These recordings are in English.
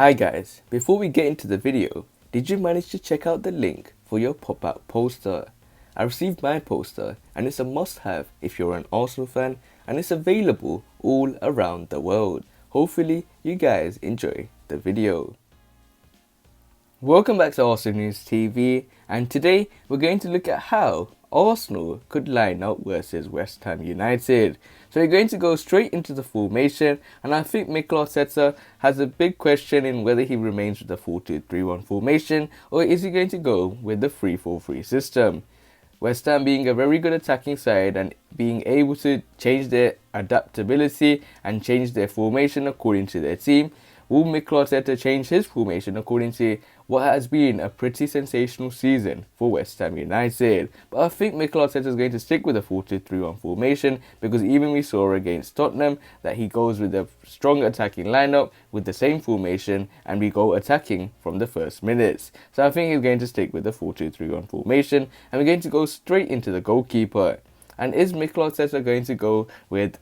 Hi guys, before we get into the video, did you manage to check out the link for your pop-out poster? I received my poster and it's a must-have if you're an Arsenal fan, and it's available all around the world. Hopefully you guys enjoy the video. Welcome back to Arsenal News TV, and today we're going to look at how Arsenal could line up versus West Ham United. So we're going to go straight into the formation, and I think Mikel has a big question in whether he remains with the 4-2-3-1 formation or is he going to go with the 3-4-3 system. West Ham being a very good attacking side and being able to change their adaptability and change their formation according to their team. Will Mikel change his formation according to what has been a pretty sensational season for West Ham United? But I think Mikel is going to stick with a 4-2-3-1 formation, because even we saw against Tottenham that he goes with a strong attacking lineup with the same formation and we go attacking from the first minutes. So I think he's going to stick with the 4-2-3-1 formation, and we're going to go straight into the goalkeeper. And is Mikel going to go with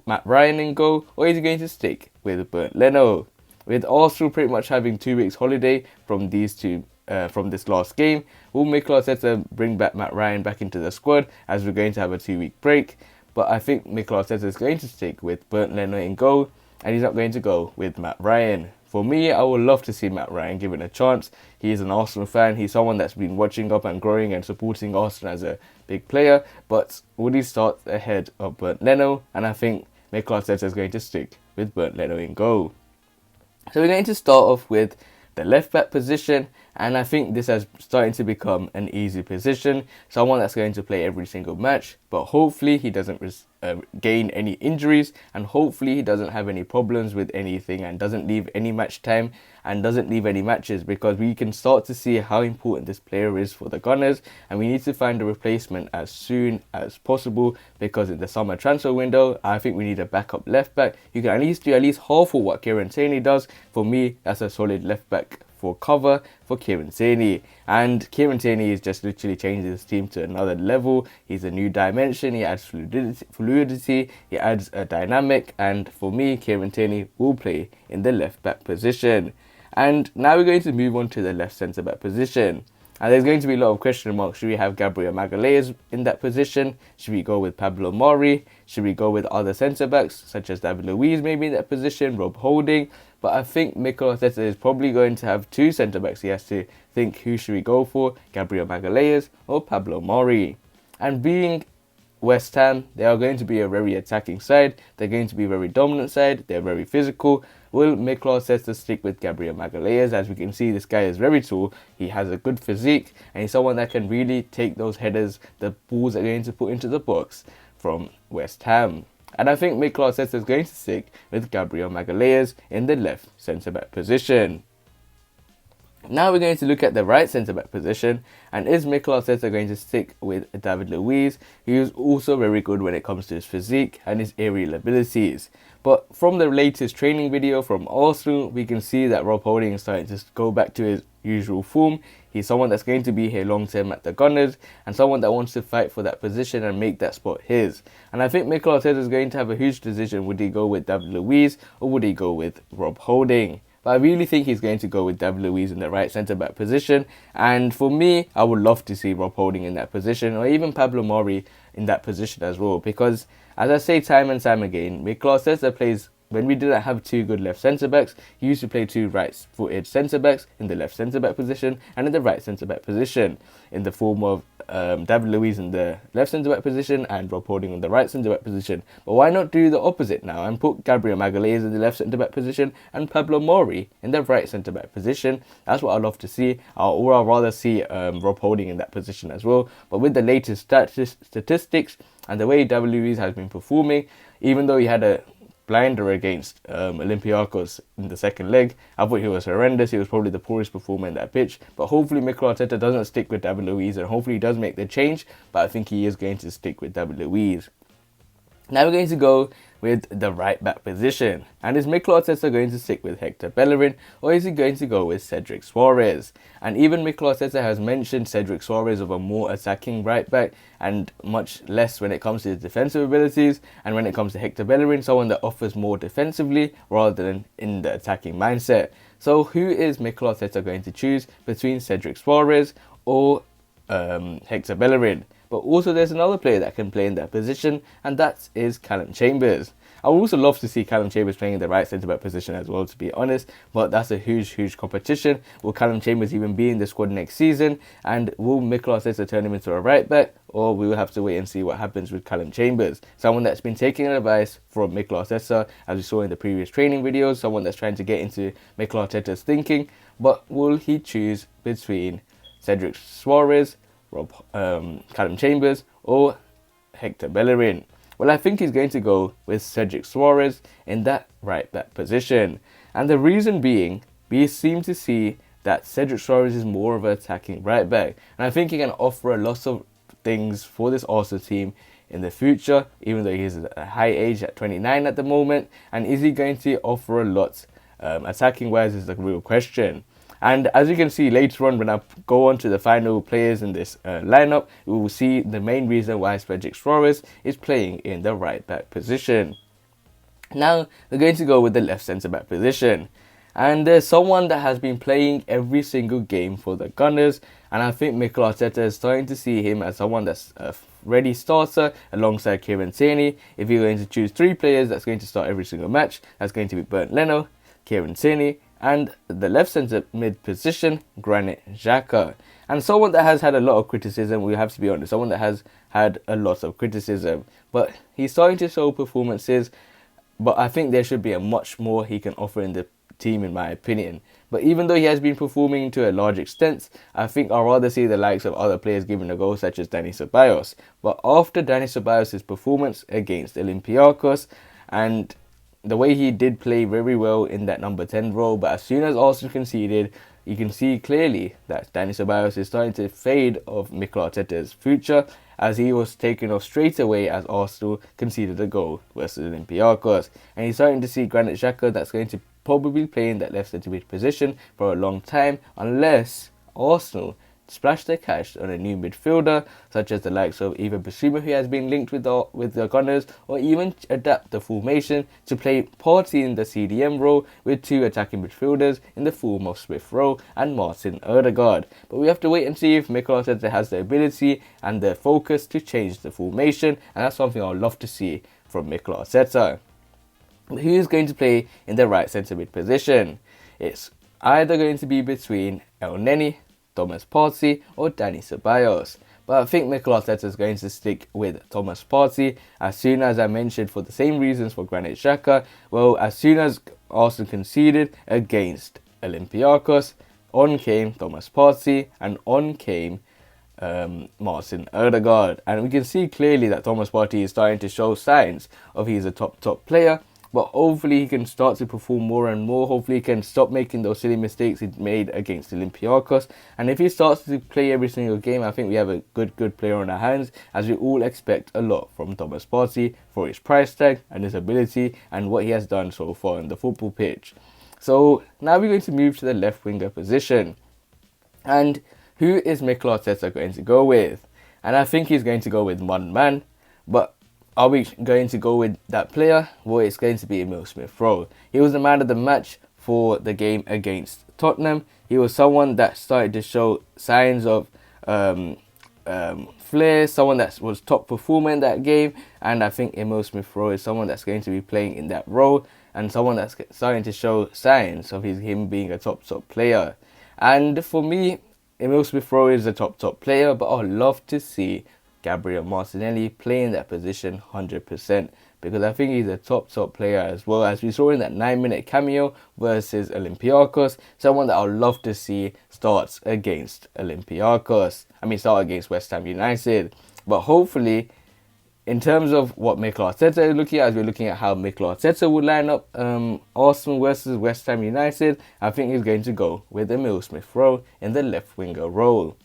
Matt Ryan in goal, or is he going to stick with Bernd Leno? With Arsenal pretty much having 2 weeks holiday from this last game, will Mikel bring back Matt Ryan back into the squad as we're going to have a 2-week break? But I think Mikel is going to stick with Bernd Leno in goal, and he's not going to go with Matt Ryan. For me, I would love to see Matt Ryan given a chance. He is an Arsenal fan. He's someone that's been watching up and growing and supporting Arsenal as a big player. But would he start ahead of Bernd Leno? And I think Mikel is going to stick with Bernd Leno in goal. So we're going to start off with the left back position, and I think this has started to become an easy position. Someone that's going to play every single match, but hopefully he doesn't gain any injuries, and hopefully he doesn't have any problems with anything and doesn't leave any match time and doesn't leave any matches, because we can start to see how important this player is for the Gunners, and we need to find a replacement as soon as possible, because in the summer transfer window I think we need a backup left back. You can at least do half of what Kieran Tierney does. For me, that's a solid left back for cover for Kieran Tierney, and Kieran Tierney is just literally changing his team to another level. He's a new dimension, he adds fluidity, he adds a dynamic, and for me, Kieran Tierney will play in the left back position. And now we're going to move on to the left centre back position. And there's going to be a lot of question marks. Should we have Gabriel Magalhaes in that position? Should we go with Pablo Mari? Should we go with other centre backs such as David Luiz maybe in that position, Rob Holding? But I think Mikel is probably going to have two centre backs. He has to think, who should we go for, Gabriel Magalhaes or Pablo Mari? And being West Ham, they are going to be a very attacking side. They're going to be a very dominant side. They're very physical. Will Mikel stick with Gabriel Magalhaes? As we can see, this guy is very tall. He has a good physique, and he's someone that can really take those headers, the balls are going to put into the box from West Ham. And I think Mikel is going to stick with Gabriel Magalhaes in the left centre-back position. Now we're going to look at the right centre-back position, and is Mikel going to stick with David Luiz? He is also very good when it comes to his physique and his aerial abilities. But from the latest training video from Arsenal, we can see that Rob Holding is starting to go back to his usual form. He's someone that's going to be here long term at the Gunners, and someone that wants to fight for that position and make that spot his. And I think Mikel is going to have a huge decision. Would he go with David Luiz or would he go with Rob Holding? But I really think he's going to go with David Luiz in the right centre-back position. And for me, I would love to see Rob Holding in that position, or even Pablo Mari in that position as well. Because, as I say time and time again, Mikel plays, when we didn't have two good left centre-backs, he used to play two right-footed centre-backs in the left centre-back position and in the right centre-back position, in the form of David Luiz in the left centre-back position and Rob Holding in the right centre-back position. But why not do the opposite now and put Gabriel Magalhaes in the left centre-back position and Pablo Mari in the right centre-back position? That's what I'd love to see. Or I'd rather see Rob Holding in that position as well. But with the latest statistics and the way David Luiz has been performing, even though he had a blinder against Olympiacos in the second leg, I thought he was horrendous. He was probably the poorest performer in that pitch. But hopefully Mikel doesn't stick with David Luiz, and hopefully he does make the change. But I think he is going to stick with David Luiz. Now we're going to go with the right back position. And is Mikel going to stick with Hector Bellerin, or is he going to go with Cedric Soares? And even Mikel has mentioned Cedric Soares of a more attacking right back and much less when it comes to his defensive abilities. And when it comes to Hector Bellerin, someone that offers more defensively rather than in the attacking mindset. So who is Mikel Arteta going to choose between Cedric Soares or Hector Bellerin? But also there's another player that can play in that position, and that is Callum Chambers. I would also love to see Callum Chambers playing in the right centre-back position as well, to be honest, but that's a huge competition. Will Callum Chambers even be in the squad next season? And will Mikel Arteta turn him into a right back? Or we will have to wait and see what happens with Callum Chambers. Someone that's been taking advice from Mikel Arteta, as we saw in the previous training videos, someone that's trying to get into Mikel Arteta's thinking. But will he choose between Cedric Soares, Callum Chambers, or Hector Bellerin? Well, I think he's going to go with Cedric Soares in that right back position. And the reason being, we seem to see that Cedric Soares is more of an attacking right back. And I think he can offer a lot of things for this Arsenal team in the future, even though he's at a high age at 29 at the moment. And is he going to offer a lot attacking wise is the real question. And as you can see later on, when I go on to the final players in this lineup, we will see the main reason why Cedric Soares is playing in the right back position. Now, we're going to go with the left centre back position. And there's someone that has been playing every single game for the Gunners. And I think Mikel Arteta is starting to see him as someone that's a ready starter alongside Kieran Tierney. If you're going to choose 3 players that's going to start every single match, that's going to be Bernd Leno, Kieran Tierney, and the left centre mid position, Granit Xhaka. And someone that has had a lot of criticism, we have to be honest, someone that has had a lot of criticism. But he's starting to show performances, but I think there should be a much more he can offer in the team, in my opinion. But even though he has been performing to a large extent, I think I'd rather see the likes of other players given a go, such as Dani Ceballos. But after Dani Ceballos' performance against Olympiacos, and the way he did play very well in that number 10 role, but as soon as Arsenal conceded, you can see clearly that Dani Ceballos is starting to fade of Mikel Arteta's future, as he was taken off straight away as Arsenal conceded a goal versus Olympiacos. And he's starting to see Granit Xhaka that's going to probably play in that left centre mid position for a long time, unless Arsenal splash their cash on a new midfielder, such as the likes of either Basuma, who has been linked with the Gunners, or even adapt the formation to play Partey in the CDM role with 2 attacking midfielders in the form of Smith Rowe and Martin Odegaard. But we have to wait and see if Mikel Arteta has the ability and the focus to change the formation, and that's something I'd love to see from Mikel Arteta. Who is going to play in the right centre mid position? It's either going to be between El Neni, Thomas Partey, or Dani Ceballos. But I think Mikel Arteta is going to stick with Thomas Partey, as soon as I mentioned for the same reasons for Granit Xhaka. Well, as soon as Arsenal conceded against Olympiacos, on came Thomas Partey and on came Martin Odegaard. And we can see clearly that Thomas Partey is starting to show signs of he's a top player. But hopefully he can start to perform more and more. Hopefully he can stop making those silly mistakes he made against Olympiacos. And if he starts to play every single game, I think we have a good player on our hands, as we all expect a lot from Thomas Partey for his price tag and his ability and what he has done so far on the football pitch. So now we're going to move to the left winger position. And who is Mikel Arteta going to go with? And I think he's going to go with one man, but are we going to go with that player? Well, it's going to be Emil Smith Rowe. He was the man of the match for the game against Tottenham. He was someone that started to show signs of flair, someone that was top performer in that game. And I think Emil Smith Rowe is someone that's going to be playing in that role, and someone that's starting to show signs of him being a top player. And for me, Emil Smith Rowe is a top player, but I'd love to see Gabriel Martinelli play in that position 100%, because I think he's a top player as well, as we saw in that 9-minute cameo versus Olympiacos. Someone that I'd love to see start against West Ham United. But hopefully, in terms of what Mikel Arteta is looking at, as we're looking at how Mikel Arteta would line up Arsenal versus West Ham United, I think he's going to go with Emil Smith Rowe in the left winger role.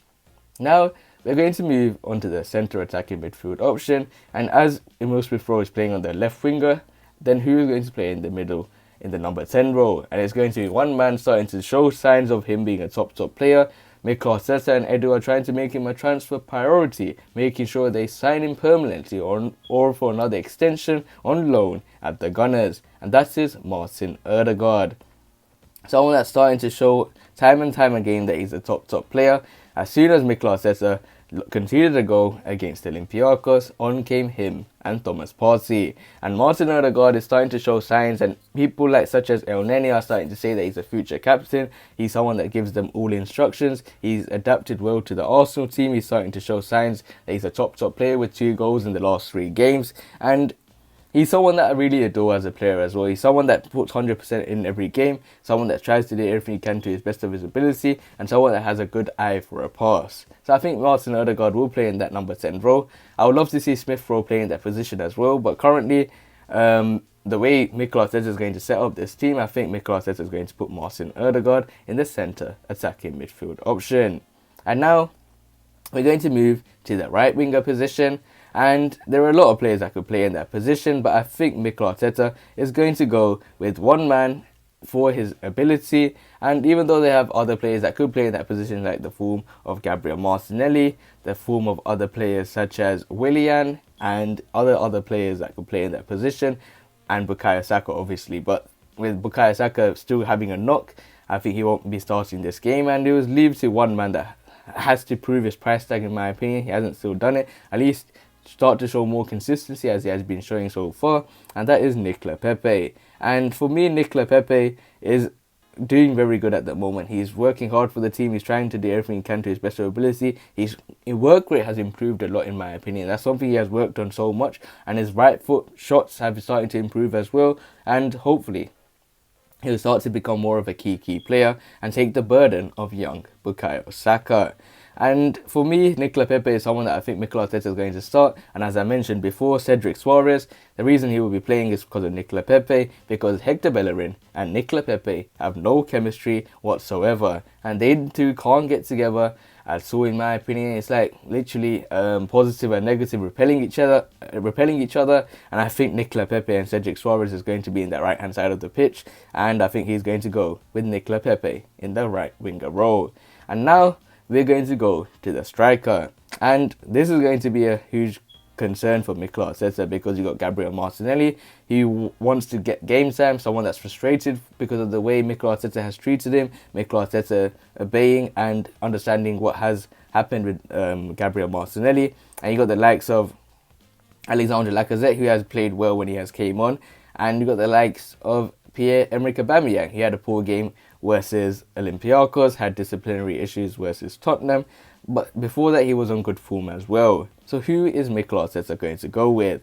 Now, we're going to move on to the centre attacking midfield option, and as Emil Smith Rowe is playing on the left winger, then who is going to play in the middle in the number 10 role? And it's going to be one man starting to show signs of him being a top player. Mikel Arteta and Edu are trying to make him a transfer priority, making sure they sign him permanently or for another extension on loan at the Gunners, and that is Martin Odegaard. Someone that's starting to show time and time again that he's a top player. As soon as Mikel Arteta conceded a goal against Olympiacos, on came him and Thomas Partey. And Martin Odegaard is starting to show signs, and people like such as El Neni are starting to say that he's a future captain. He's someone that gives them all instructions. He's adapted well to the Arsenal team. He's starting to show signs that he's a top player with 2 goals in the last 3 games. And he's someone that I really adore as a player as well. He's someone that puts 100% in every game, someone that tries to do everything he can to his best of his ability, and someone that has a good eye for a pass. So I think Martin Odegaard will play in that number 10 role. I would love to see Smith Rowe play in that position as well, but currently, the way Mikel Arteta is going to set up this team, I think Mikel Arteta is going to put Martin Odegaard in the centre attacking midfield option. And now, we're going to move to the right winger position. And there are a lot of players that could play in that position, but I think Mikel Arteta is going to go with one man for his ability. And even though they have other players that could play in that position, like the form of Gabriel Martinelli, the form of other players such as Willian, and other players that could play in that position, and bukayo Saka obviously. But with bukayo Saka still having a knock, I think he won't be starting this game, and it was leave to one man that has to prove his price tag, in my opinion. He hasn't still done it. At least start to show more consistency as he has been showing so far, and that is Nicolas Pepe. And for me, Nicolas Pepe is doing very good at the moment. He's working hard for the team. He's trying to do everything he can to his best ability. His work rate has improved a lot, in my opinion. That's something he has worked on so much, and his right foot shots have started to improve as well, and hopefully he'll start to become more of a key player and take the burden of young bukayo Saka. And for me, Nicolas Pepe is someone that I think Mikel Arteta is going to start. And as I mentioned before, Cedric Soares, the reason he will be playing is because of Nicolas Pepe, because Hector Bellerin and Nicolas Pepe have no chemistry whatsoever, and they two can't get together at all, in my opinion. It's like literally positive and negative repelling each other. And I think Nicolas Pepe and Cedric Soares is going to be in that right hand side of the pitch, and I think he's going to go with Nicolas Pepe in the right winger role. And now we're going to go to the striker, and this is going to be a huge concern for Mikel Arteta, because you got Gabriel Martinelli. He wants to get game time, someone that's frustrated because of the way Mikel Arteta has treated him. Mikel Arteta obeying and understanding what has happened with Gabriel Martinelli. And you got the likes of Alexandre Lacazette, who has played well when he has came on, and you got the likes of Pierre-Emerick Aubameyang. He had a poor game versus Olympiacos, had disciplinary issues versus Tottenham, but before that he was on good form as well. So who is Mikel Arteta going to go with?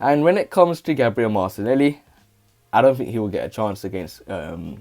And when it comes to Gabriel Martinelli, I don't think he will get a chance against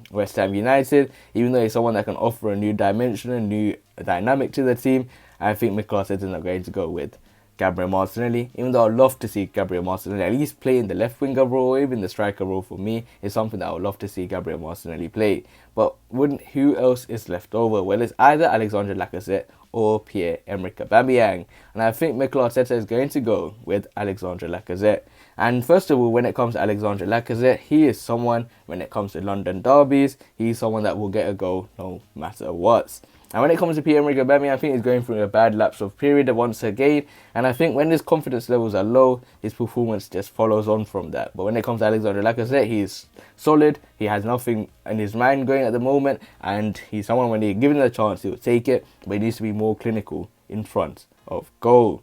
West Ham United, even though he's someone that can offer a new dimension, a new dynamic to the team. I think Mikel Arteta is not going to go with Gabriel Martinelli, even though I'd love to see Gabriel Martinelli at least play in the left winger role, or even the striker role. For me, is something that I would love to see Gabriel Martinelli play. But who else is left over? Well, it's either Alexandre Lacazette or Pierre-Emerick Aubameyang, and I think Mikel Arteta is going to go with Alexandre Lacazette. And first of all, when it comes to Alexandre Lacazette, he is someone, when it comes to London derbies, he's someone that will get a goal no matter what. And when it comes to Pierre-Emerick Aubameyang, I think he's going through a bad lapse of period once again. And I think when his confidence levels are low, his performance just follows on from that. But when it comes to Alexandre Lacazette, he's solid. He has nothing in his mind going at the moment. And he's someone, when he's given a chance, he'll take it. But he needs to be more clinical in front of goal.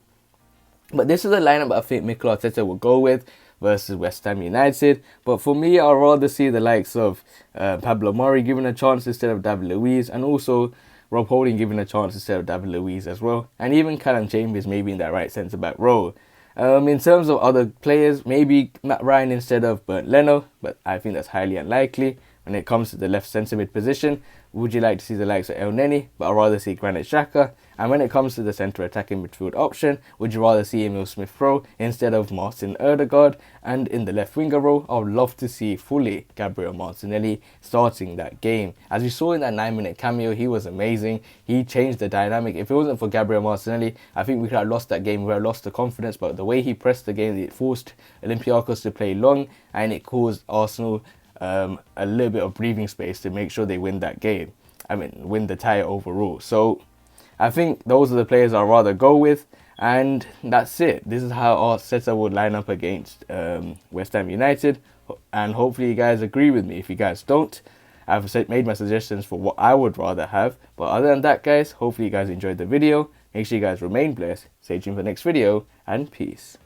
But this is a lineup I think Mikel Arteta will go with versus West Ham United. But for me, I'd rather see the likes of Pablo Mari given a chance instead of David Luiz, and also Rob Holding given a chance instead of David Luiz as well, and even Callum Chambers maybe in that right centre back role. In terms of other players, maybe Matt Ryan instead of Bernd Leno, but I think that's highly unlikely. When it comes to the left centre mid position, would you like to see the likes of El Neni? But I'd rather see Granit Xhaka. And when it comes to the centre attacking midfield option, would you rather see Emil Smith Rowe instead of Martin Odegaard? And in the left winger role, I would love to see fully Gabriel Martinelli starting that game. As we saw in that 9-minute cameo, he was amazing. He changed the dynamic. If it wasn't for Gabriel Martinelli, I think we could have lost that game. We would have lost the confidence. But the way he pressed the game, it forced Olympiacos to play long, and it caused Arsenal a little bit of breathing space to make sure they win that game. Win the tie overall. So I think those are the players I'd rather go with, and that's it. This is how Arteta would line up against West Ham United, and hopefully you guys agree with me. If you guys don't, I've made my suggestions for what I would rather have. But other than that, guys, hopefully you guys enjoyed the video. Make sure you guys remain blessed, stay tuned for the next video, and peace.